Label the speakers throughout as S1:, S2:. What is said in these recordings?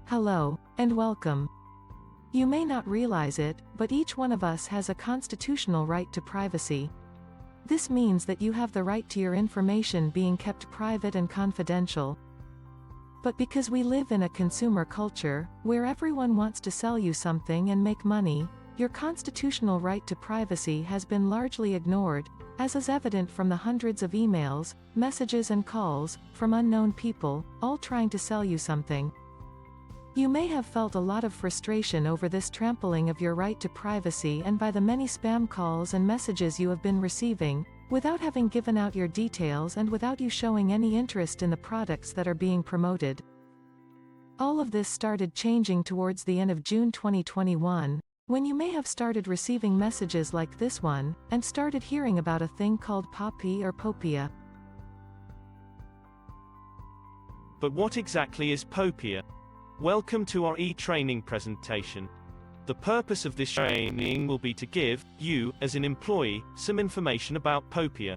S1: Hello, and welcome. You may not realize it, but each one of us has a constitutional right to privacy. This means that you have the right to your information being kept private and confidential. But because we live in a consumer culture, where everyone wants to sell you something and make money, your constitutional right to privacy has been largely ignored, as is evident from the hundreds of emails, messages and calls, from unknown people, all trying to sell you something. You may have felt a lot of frustration over this trampling of your right to privacy and by the many spam calls and messages you have been receiving, without having given out your details and without you showing any interest in the products that are being promoted. All of this started changing towards the end of June 2021, when you may have started receiving messages like this one, and started hearing about a thing called POPIA or POPIA.
S2: But what exactly is POPIA? Welcome to our e-training presentation. The purpose of this training will be to give you, as an employee, some information about POPIA.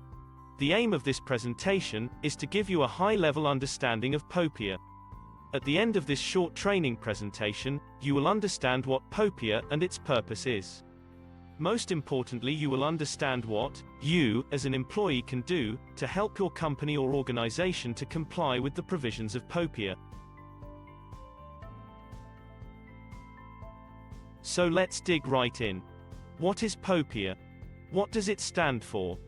S2: The aim of this presentation is to give you a high-level understanding of POPIA. At the end of this short training presentation, you will understand what POPIA and its purpose is. Most importantly, you will understand what you, as an employee, can do to help your company or organization to comply with the provisions of POPIA. So let's dig right in. What is POPIA? What does it stand for?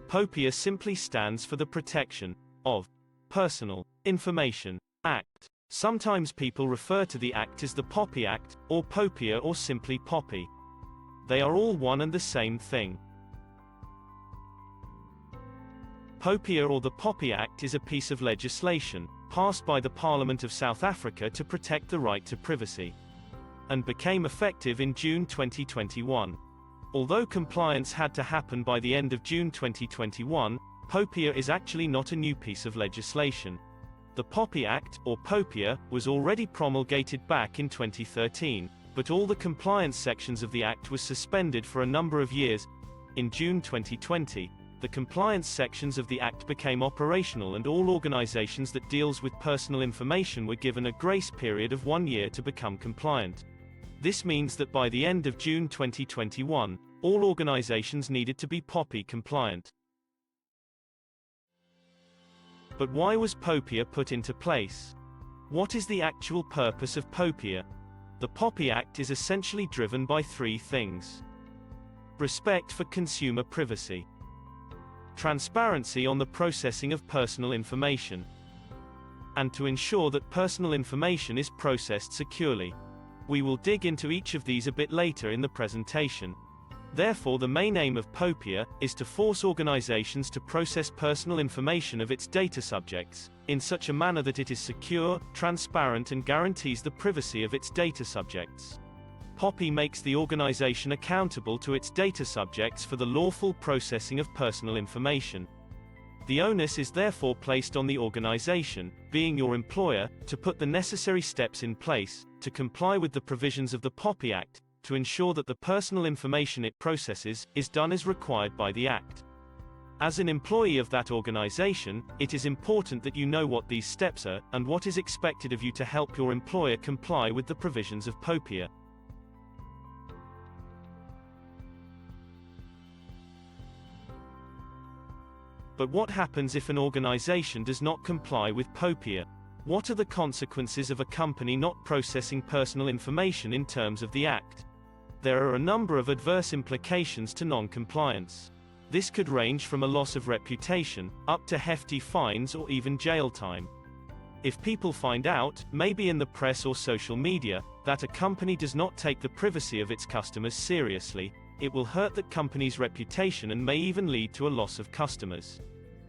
S2: POPIA simply stands for the Protection of Personal Information Act. Sometimes people refer to the act as the POPI Act, or POPIA, or simply POPI. They are all one and the same thing. POPIA or the POPI Act is a piece of legislation, passed by the Parliament of South Africa to protect the right to privacy, and became effective in June 2021. Although compliance had to happen by the end of June 2021, POPIA is actually not a new piece of legislation. The POPI Act, or POPIA, was already promulgated back in 2013, but all the compliance sections of the Act was suspended for a number of years. In June 2020, the compliance sections of the Act became operational and all organizations that deals with personal information were given a grace period of 1 year to become compliant. This means that by the end of June 2021, all organizations needed to be POPI compliant. But why was POPIA put into place? What is the actual purpose of POPIA? The POPI Act is essentially driven by three things: respect for consumer privacy, transparency on the processing of personal information, and to ensure that personal information is processed securely. We will dig into each of these a bit later in the presentation. Therefore, the main aim of POPIA is to force organizations to process personal information of its data subjects in such a manner that it is secure, transparent, and guarantees the privacy of its data subjects. POPI makes the organization accountable to its data subjects for the lawful processing of personal information. The onus is therefore placed on the organization, being your employer, to put the necessary steps in place to comply with the provisions of the POPI Act, to ensure that the personal information it processes is done as required by the Act. As an employee of that organization, it is important that you know what these steps are, and what is expected of you to help your employer comply with the provisions of POPIA. But what happens if an organization does not comply with POPIA? What are the consequences of a company not processing personal information in terms of the Act? There are a number of adverse implications to non-compliance. This could range from a loss of reputation, up to hefty fines or even jail time. If people find out, maybe in the press or social media, that a company does not take the privacy of its customers seriously, it will hurt that company's reputation and may even lead to a loss of customers.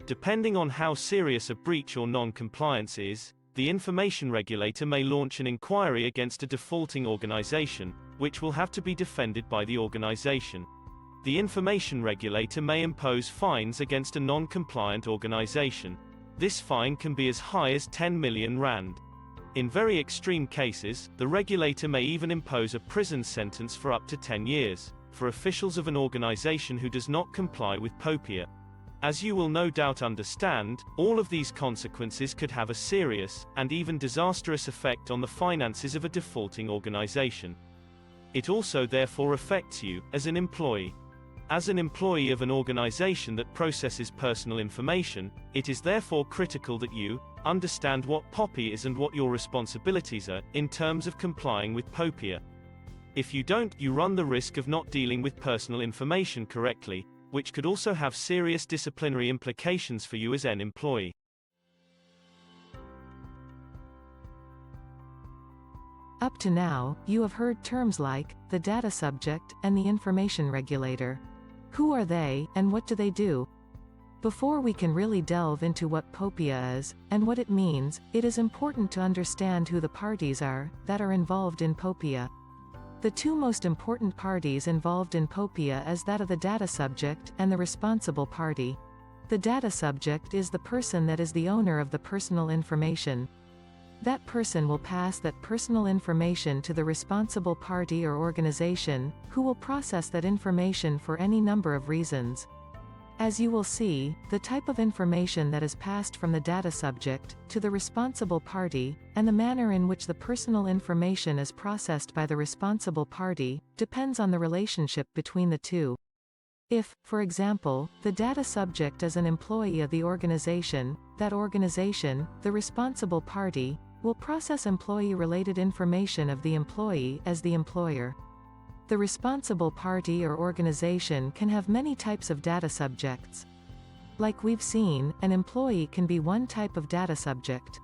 S2: Depending on how serious a breach or non-compliance is, the information regulator may launch an inquiry against a defaulting organization, which will have to be defended by the organization. The information regulator may impose fines against a non-compliant organization. This fine can be as high as 10 million rand. In very extreme cases, the regulator may even impose a prison sentence for up to 10 years, for officials of an organization who does not comply with POPIA. As you will no doubt understand, all of these consequences could have a serious, and even disastrous effect on the finances of a defaulting organization. It also therefore affects you, as an employee. As an employee of an organization that processes personal information, it is therefore critical that you understand what POPIA is and what your responsibilities are, in terms of complying with POPIA. If you don't, you run the risk of not dealing with personal information correctly, which could also have serious disciplinary implications for you as an employee.
S1: Up to now, you have heard terms like the data subject and the information regulator. Who are they, and what do they do? Before we can really delve into what POPIA is, and what it means, it is important to understand who the parties are that are involved in POPIA. The two most important parties involved in POPIA is that of the data subject and the responsible party. The data subject is the person that is the owner of the personal information. That person will pass that personal information to the responsible party or organization, who will process that information for any number of reasons. As you will see, the type of information that is passed from the data subject to the responsible party, and the manner in which the personal information is processed by the responsible party, depends on the relationship between the two. If, for example, the data subject is an employee of the organization, that organization, the responsible party, will process employee-related information of the employee as the employer. The responsible party or organization can have many types of data subjects. Like we've seen, an employee can be one type of data subject.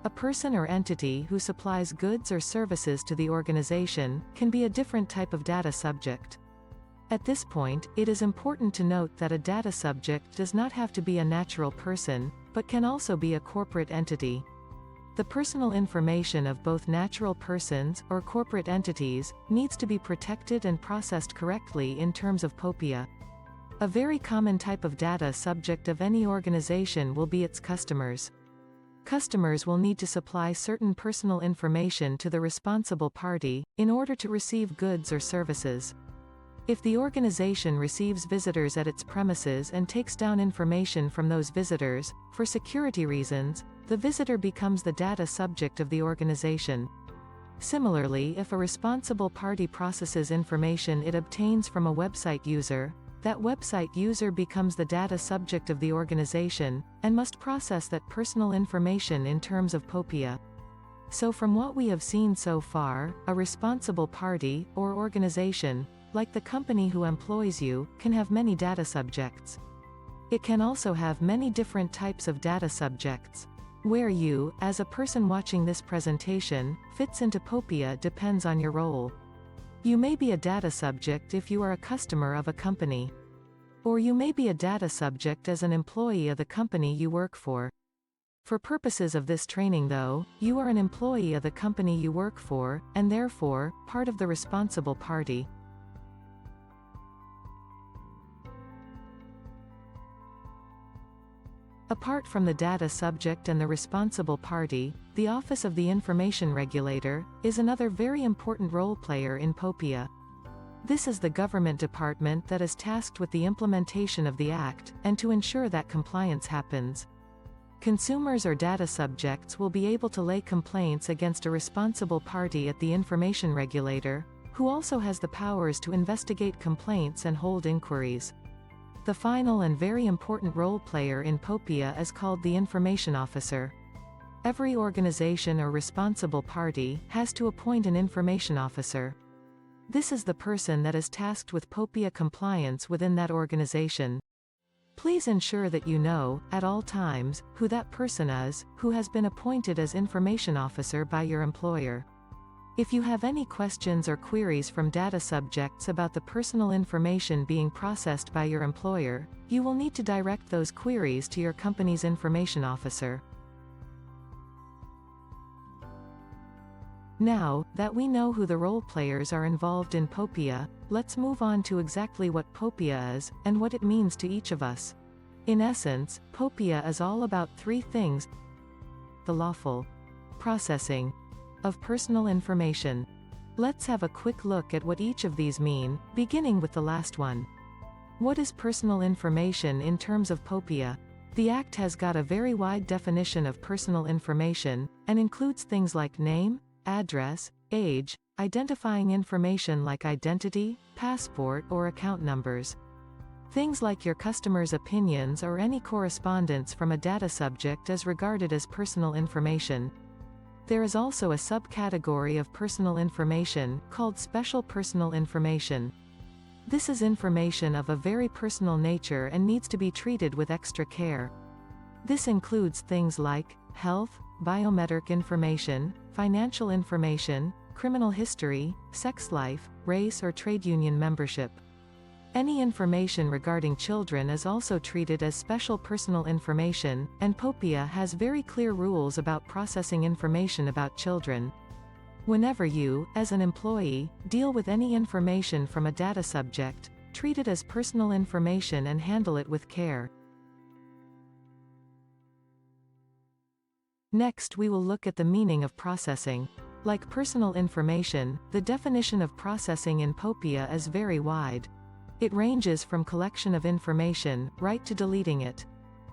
S1: A person or entity who supplies goods or services to the organization can be a different type of data subject. At this point, it is important to note that a data subject does not have to be a natural person, but can also be a corporate entity. The personal information of both natural persons or corporate entities needs to be protected and processed correctly in terms of POPIA. A very common type of data subject of any organization will be its customers. Customers will need to supply certain personal information to the responsible party in order to receive goods or services. If the organization receives visitors at its premises and takes down information from those visitors, for security reasons, the visitor becomes the data subject of the organization. Similarly, if a responsible party processes information it obtains from a website user, that website user becomes the data subject of the organization, and must process that personal information in terms of POPIA. So from what we have seen so far, a responsible party, or organization, like the company who employs you, can have many data subjects. It can also have many different types of data subjects. Where you, as a person watching this presentation, fits into POPIA depends on your role. You may be a data subject if you are a customer of a company. Or you may be a data subject as an employee of the company you work for. For purposes of this training though, you are an employee of the company you work for, and therefore, part of the responsible party. Apart from the data subject and the responsible party, the Office of the Information Regulator is another very important role player in POPIA. This is the government department that is tasked with the implementation of the Act, and to ensure that compliance happens. Consumers or data subjects will be able to lay complaints against a responsible party at the Information Regulator, who also has the powers to investigate complaints and hold inquiries. The final and very important role player in POPIA is called the Information Officer. Every organization or responsible party has to appoint an Information Officer. This is the person that is tasked with POPIA compliance within that organization. Please ensure that you know, at all times, who that person is, who has been appointed as Information Officer by your employer. If you have any questions or queries from data subjects about the personal information being processed by your employer, you will need to direct those queries to your company's Information Officer. Now that we know who the role players are involved in POPIA, let's move on to exactly what POPIA is, and what it means to each of us. In essence, POPIA is all about three things: the lawful processing of personal information. Let's have a quick look at what each of these mean, beginning with the last one. What is personal information in terms of POPIA? The Act has got a very wide definition of personal information, and includes things like name, address, age, identifying information like identity, passport or account numbers. Things like your customer's opinions or any correspondence from a data subject is regarded as personal information. There is also a subcategory of personal information, called special personal information. This is information of a very personal nature and needs to be treated with extra care. This includes things like health, biometric information, financial information, criminal history, sex life, race or trade union membership. Any information regarding children is also treated as special personal information, and POPIA has very clear rules about processing information about children. Whenever you, as an employee, deal with any information from a data subject, treat it as personal information and handle it with care. Next, we will look at the meaning of processing. Like personal information, the definition of processing in POPIA is very wide. It ranges from collection of information, right to deleting it.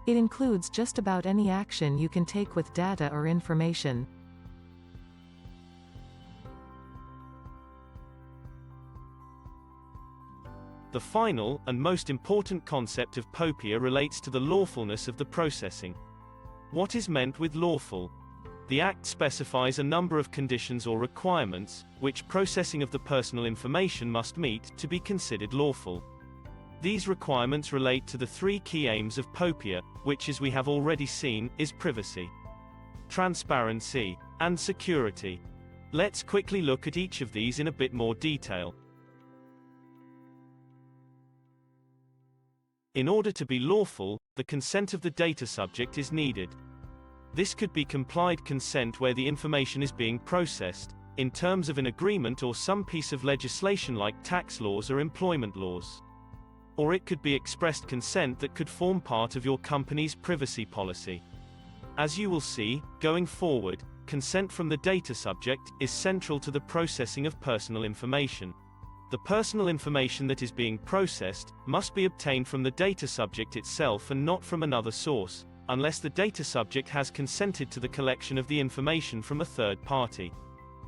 S1: It includes just about any action you can take with data or information.
S2: The final, and most important concept of POPIA relates to the lawfulness of the processing. What is meant with lawful? The Act specifies a number of conditions or requirements, which processing of the personal information must meet, to be considered lawful. These requirements relate to the three key aims of POPIA, which, as we have already seen, is privacy, transparency, and security. Let's quickly look at each of these in a bit more detail. In order to be lawful, the consent of the data subject is needed. This could be complied consent where the information is being processed, in terms of an agreement or some piece of legislation like tax laws or employment laws. Or it could be expressed consent that could form part of your company's privacy policy. As you will see, going forward, consent from the data subject is central to the processing of personal information. The personal information that is being processed must be obtained from the data subject itself and not from another source, unless the data subject has consented to the collection of the information from a third party.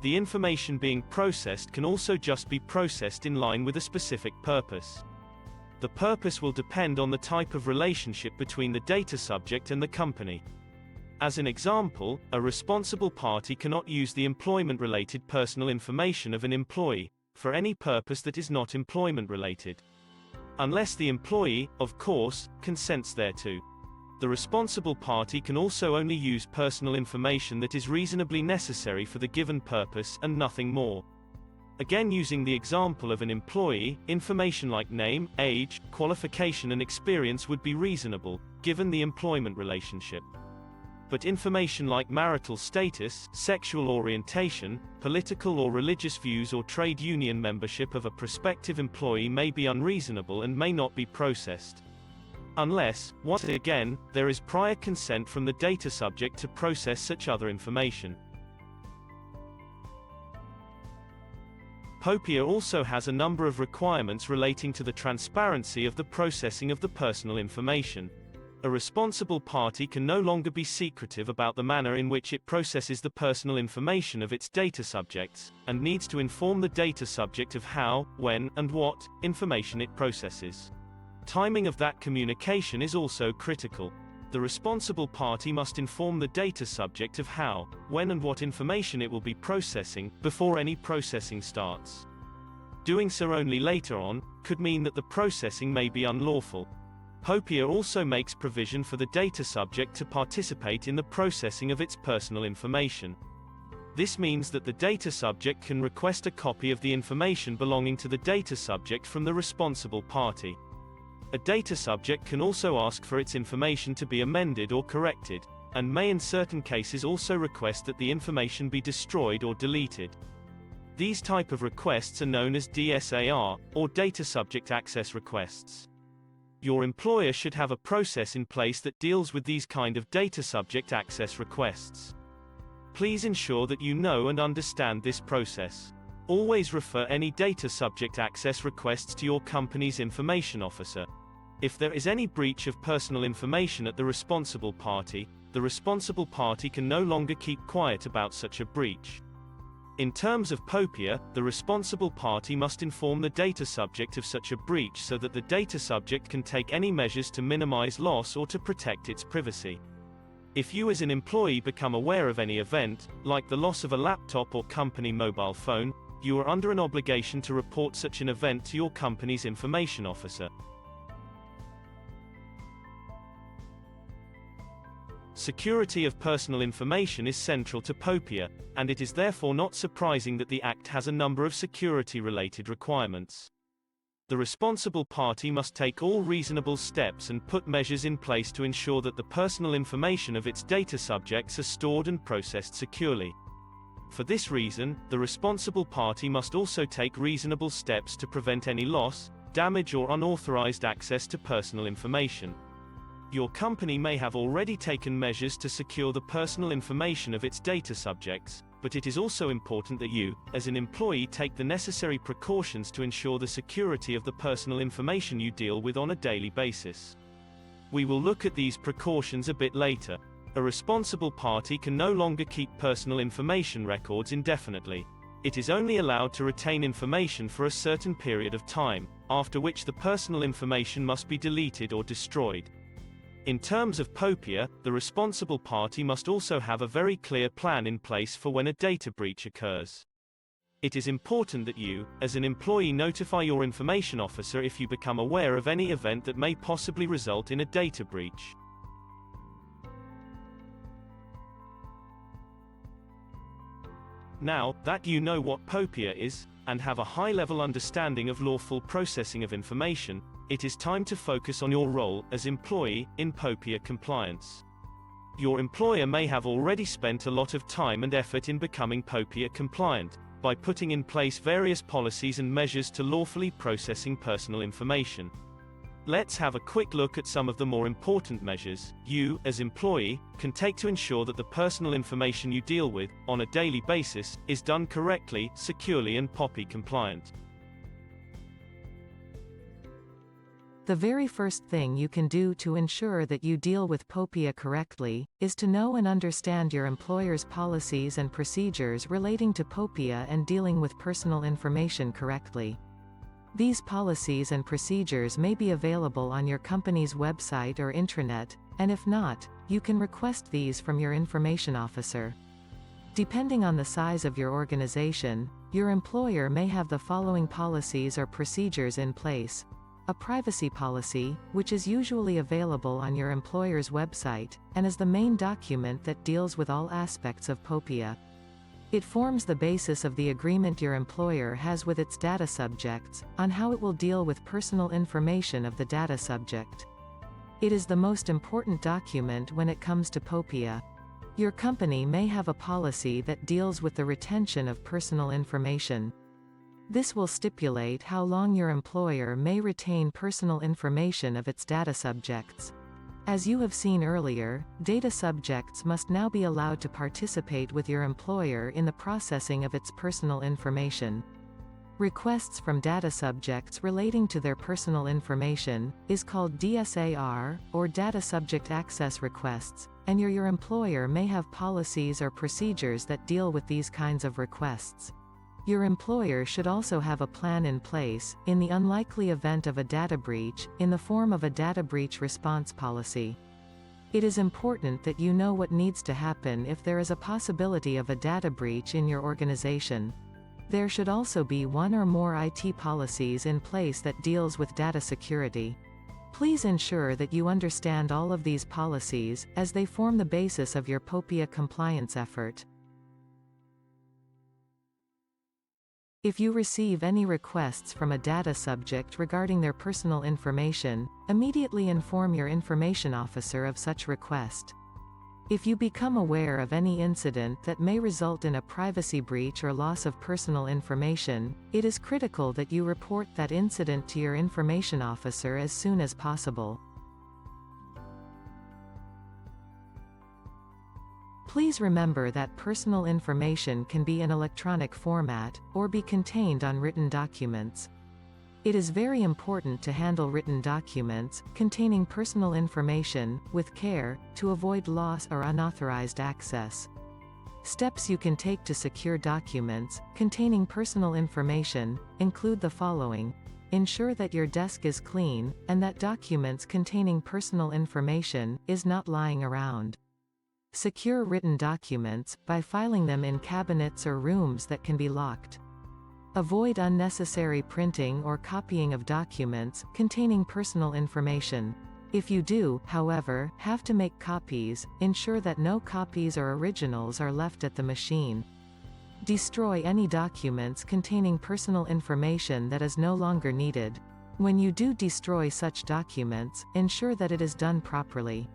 S2: The information being processed can also just be processed in line with a specific purpose. The purpose will depend on the type of relationship between the data subject and the company. As an example, a responsible party cannot use the employment-related personal information of an employee for any purpose that is not employment-related, unless the employee, of course, consents thereto. The responsible party can also only use personal information that is reasonably necessary for the given purpose and nothing more. Again, using the example of an employee, information like name, age, qualification and experience would be reasonable, given the employment relationship. But information like marital status, sexual orientation, political or religious views or trade union membership of a prospective employee may be unreasonable and may not be processed. Unless, once again, there is prior consent from the data subject to process such other information. POPIA also has a number of requirements relating to the transparency of the processing of the personal information. A responsible party can no longer be secretive about the manner in which it processes the personal information of its data subjects, and needs to inform the data subject of how, when, and what information it processes. Timing of that communication is also critical. The responsible party must inform the data subject of how, when and what information it will be processing, before any processing starts. Doing so only later on, could mean that the processing may be unlawful. POPIA also makes provision for the data subject to participate in the processing of its personal information. This means that the data subject can request a copy of the information belonging to the data subject from the responsible party. A data subject can also ask for its information to be amended or corrected, and may in certain cases also request that the information be destroyed or deleted. These type of requests are known as DSAR, or Data Subject Access Requests. Your employer should have a process in place that deals with these kind of data subject access requests. Please ensure that you know and understand this process. Always refer any data subject access requests to your company's information officer. If there is any breach of personal information at the responsible party can no longer keep quiet about such a breach. In terms of POPIA, the responsible party must inform the data subject of such a breach so that the data subject can take any measures to minimize loss or to protect its privacy. If you as an employee become aware of any event, like the loss of a laptop or company mobile phone, you are under an obligation to report such an event to your company's information officer. Security of personal information is central to POPIA, and it is therefore not surprising that the Act has a number of security-related requirements. The responsible party must take all reasonable steps and put measures in place to ensure that the personal information of its data subjects are stored and processed securely. For this reason, the responsible party must also take reasonable steps to prevent any loss, damage or unauthorized access to personal information. Your company may have already taken measures to secure the personal information of its data subjects, but it is also important that you, as an employee, take the necessary precautions to ensure the security of the personal information you deal with on a daily basis. We will look at these precautions a bit later. A responsible party can no longer keep personal information records indefinitely. It is only allowed to retain information for a certain period of time, after which the personal information must be deleted or destroyed. In terms of POPIA, the responsible party must also have a very clear plan in place for when a data breach occurs. It is important that you, as an employee, notify your information officer if you become aware of any event that may possibly result in a data breach. Now that you know what POPIA is, and have a high-level understanding of lawful processing of information, it is time to focus on your role as employee in POPIA compliance. Your employer may have already spent a lot of time and effort in becoming POPIA compliant, by putting in place various policies and measures to lawfully processing personal information. Let's have a quick look at some of the more important measures you, as employee, can take to ensure that the personal information you deal with, on a daily basis, is done correctly, securely and POPIA compliant.
S1: The very first thing you can do to ensure that you deal with POPIA correctly, is to know and understand your employer's policies and procedures relating to POPIA and dealing with personal information correctly. These policies and procedures may be available on your company's website or intranet, and if not, you can request these from your information officer. Depending on the size of your organization, your employer may have the following policies or procedures in place. A privacy policy, which is usually available on your employer's website, and is the main document that deals with all aspects of POPIA. It forms the basis of the agreement your employer has with its data subjects, on how it will deal with personal information of the data subject. It is the most important document when it comes to POPIA. Your company may have a policy that deals with the retention of personal information. This will stipulate how long your employer may retain personal information of its data subjects. As you have seen earlier, data subjects must now be allowed to participate with your employer in the processing of its personal information. Requests from data subjects relating to their personal information is called DSAR, or Data Subject Access Requests, and your employer may have policies or procedures that deal with these kinds of requests. Your employer should also have a plan in place, in the unlikely event of a data breach, in the form of a data breach response policy. It is important that you know what needs to happen if there is a possibility of a data breach in your organization. There should also be one or more IT policies in place that deals with data security. Please ensure that you understand all of these policies, as they form the basis of your POPIA compliance effort. If you receive any requests from a data subject regarding their personal information, immediately inform your information officer of such request. If you become aware of any incident that may result in a privacy breach or loss of personal information, it is critical that you report that incident to your information officer as soon as possible. Please remember that personal information can be in electronic format, or be contained on written documents. It is very important to handle written documents, containing personal information, with care, to avoid loss or unauthorized access. Steps you can take to secure documents, containing personal information, include the following. Ensure that your desk is clean, and that documents containing personal information is not lying around. Secure written documents, by filing them in cabinets or rooms that can be locked. Avoid unnecessary printing or copying of documents containing personal information. If you do, however, have to make copies, ensure that no copies or originals are left at the machine. Destroy any documents containing personal information that is no longer needed. When you do destroy such documents, ensure that it is done properly.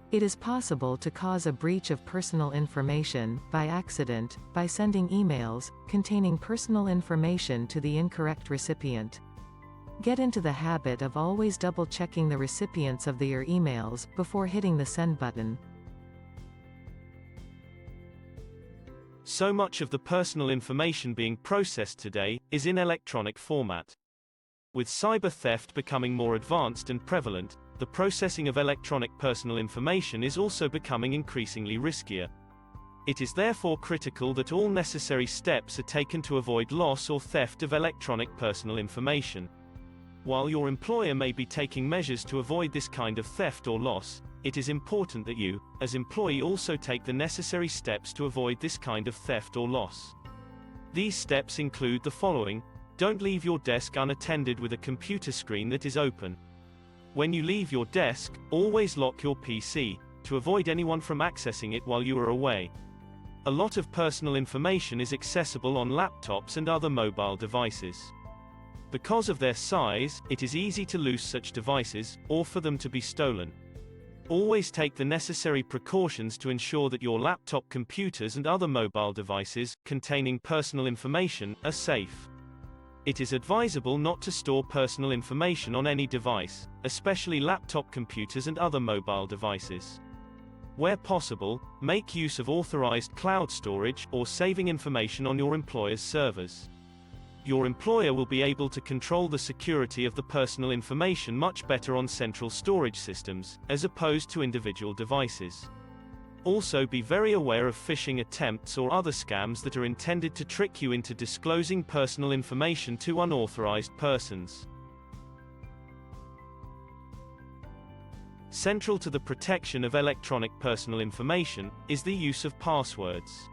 S1: It is possible to cause a breach of personal information, by accident, by sending emails containing personal information to the incorrect recipient. Get into the habit of always double-checking the recipients of your emails before hitting the send button.
S2: So much of the personal information being processed today is in electronic format. With cyber theft becoming more advanced and prevalent, the processing of electronic personal information is also becoming increasingly riskier. It is therefore critical that all necessary steps are taken to avoid loss or theft of electronic personal information. While your employer may be taking measures to avoid this kind of theft or loss, it is important that you, as employee, also take the necessary steps to avoid this kind of theft or loss. These steps include the following. Don't leave your desk unattended with a computer screen that is open. When you leave your desk, always lock your PC, to avoid anyone from accessing it while you are away. A lot of personal information is accessible on laptops and other mobile devices. Because of their size, it is easy to lose such devices, or for them to be stolen. Always take the necessary precautions to ensure that your laptop computers and other mobile devices, containing personal information, are safe. It is advisable not to store personal information on any device, especially laptop computers and other mobile devices. Where possible, make use of authorized cloud storage, or saving information on your employer's servers. Your employer will be able to control the security of the personal information much better on central storage systems, as opposed to individual devices. Also, be very aware of phishing attempts or other scams that are intended to trick you into disclosing personal information to unauthorized persons. Central to the protection of electronic personal information is the use of passwords.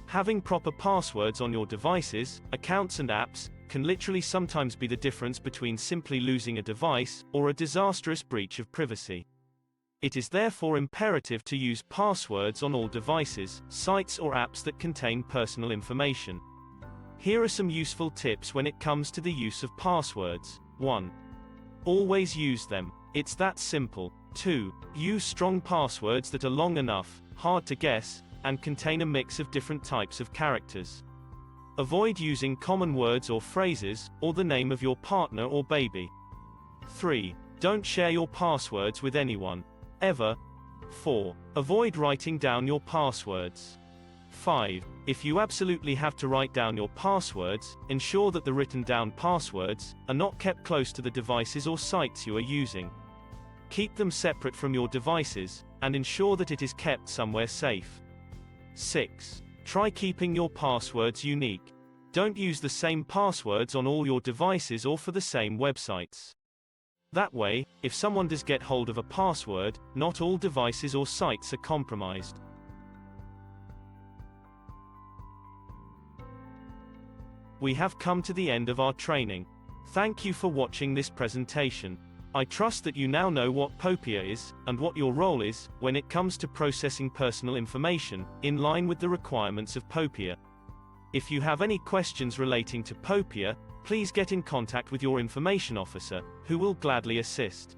S2: Having proper passwords on your devices, accounts and apps can literally sometimes be the difference between simply losing a device or a disastrous breach of privacy. It is therefore imperative to use passwords on all devices, sites or apps that contain personal information. Here are some useful tips when it comes to the use of passwords. 1. Always use them. It's that simple. 2. Use strong passwords that are long enough, hard to guess, and contain a mix of different types of characters. Avoid using common words or phrases, or the name of your partner or baby. 3. Don't share your passwords with anyone. Ever. 4. Avoid writing down your passwords. 5. If you absolutely have to write down your passwords, ensure that the written down passwords are not kept close to the devices or sites you are using. Keep them separate from your devices, and ensure that it is kept somewhere safe. 6. Try keeping your passwords unique. Don't use the same passwords on all your devices or for the same websites. That way, if someone does get hold of a password, not all devices or sites are compromised. We have come to the end of our training. Thank you for watching this presentation. I trust that you now know what POPIA is, and what your role is, when it comes to processing personal information, in line with the requirements of POPIA. If you have any questions relating to POPIA, please get in contact with your information officer, who will gladly assist.